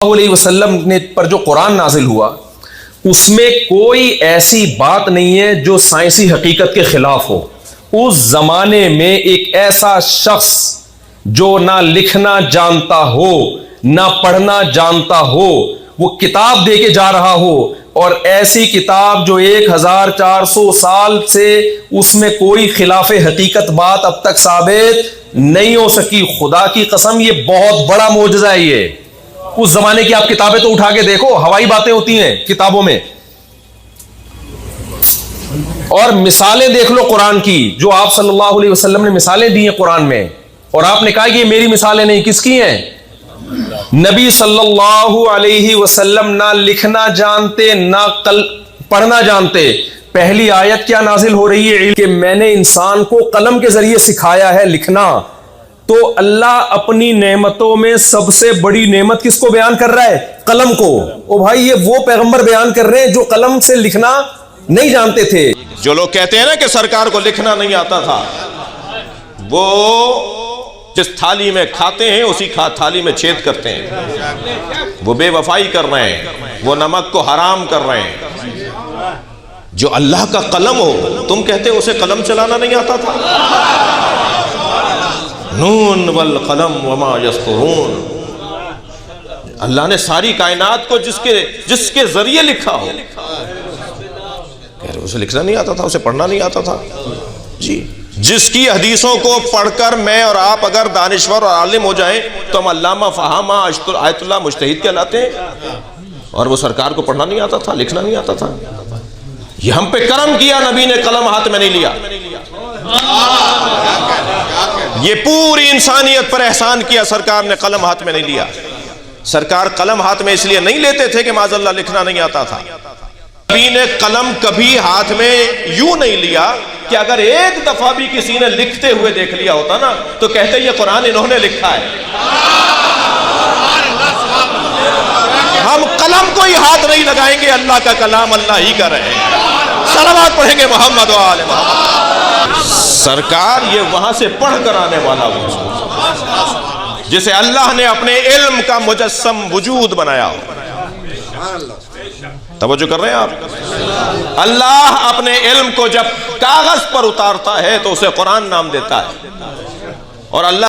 علیہ وسلم نے پر جو قرآن نازل ہوا اس میں کوئی ایسی بات نہیں ہے جو سائنسی حقیقت کے خلاف ہو۔ اس زمانے میں ایک ایسا شخص جو نہ لکھنا جانتا ہو نہ پڑھنا جانتا ہو وہ کتاب دے کے جا رہا ہو، اور ایسی کتاب جو 1400 سال سے اس میں کوئی خلاف حقیقت بات اب تک ثابت نہیں ہو سکی۔ خدا کی قسم یہ بہت بڑا معجزہ ہے۔ یہ اس زمانے کی آپ کتابیں تو اٹھا کے دیکھو، ہوائی باتیں ہوتی ہیں کتابوں میں، اور مثالیں دیکھ لو قرآن کی جو آپ صلی اللہ علیہ وسلم نے مثالیں دی ہیں قرآن میں، اور آپ نے کہا کہ یہ میری مثالیں نہیں، کس کی ہیں؟ نبی صلی اللہ علیہ وسلم نہ لکھنا جانتے نہ پڑھنا جانتے۔ پہلی آیت کیا نازل ہو رہی ہے کہ میں نے انسان کو قلم کے ذریعے سکھایا ہے لکھنا۔ تو اللہ اپنی نعمتوں میں سب سے بڑی نعمت کس کو بیان کر رہا ہے؟ قلم کو۔ او بھائی یہ وہ پیغمبر بیان کر رہے ہیں جو قلم سے لکھنا نہیں جانتے تھے۔ جو لوگ کہتے ہیں نا کہ سرکار کو لکھنا نہیں آتا تھا، وہ جس تھالی میں کھاتے ہیں اسی تھالی میں چھید کرتے ہیں۔ وہ بے وفائی کر رہے ہیں، وہ نمک کو حرام کر رہے ہیں۔ جو اللہ کا قلم ہو، تم کہتے اسے قلم چلانا نہیں آتا تھا؟ نون والقلم وما یسطرون۔ اللہ نے ساری کائنات کو جس کے ذریعے لکھا ہو، اسے لکھنا نہیں آتا تھا، اسے پڑھنا نہیں آتا تھا۔ جی جس کی حدیثوں کو پڑھ کر میں اور آپ اگر دانشور اور عالم ہو جائیں تو ہم علامہ فہامہ آیت اللہ مجتہد کہلاتے ہیں، اور وہ سرکار کو پڑھنا نہیں آتا تھا، لکھنا نہیں آتا تھا۔ یہ ہم پہ کرم کیا، نبی نے قلم ہاتھ میں نہیں لیا۔ یہ پوری انسانیت پر احسان کیا، سرکار نے قلم ہاتھ میں نہیں لیا۔ سرکار قلم ہاتھ میں اس لیے نہیں لیتے تھے کہ معاذ اللہ لکھنا نہیں آتا تھا۔ نبی نے قلم کبھی ہاتھ میں یوں نہیں لیا کہ اگر ایک دفعہ بھی کسی نے لکھتے ہوئے دیکھ لیا ہوتا نا تو کہتے یہ قرآن انہوں نے لکھا ہے۔ ہم قلم کو ہی ہاتھ نہیں لگائیں گے، اللہ کا کلام اللہ ہی کا رہے گا۔ صلوات پڑھیں گے محمد و آل محمد۔ سرکار یہ وہاں سے پڑھ کر آنے والا ہو جسے اللہ نے اپنے علم کا مجسم وجود بنایا ہو۔ توجہ کر رہے ہیں آپ؟ اللہ اپنے علم کو جب کاغذ پر اتارتا ہے تو اسے قرآن نام دیتا ہے، اور اللہ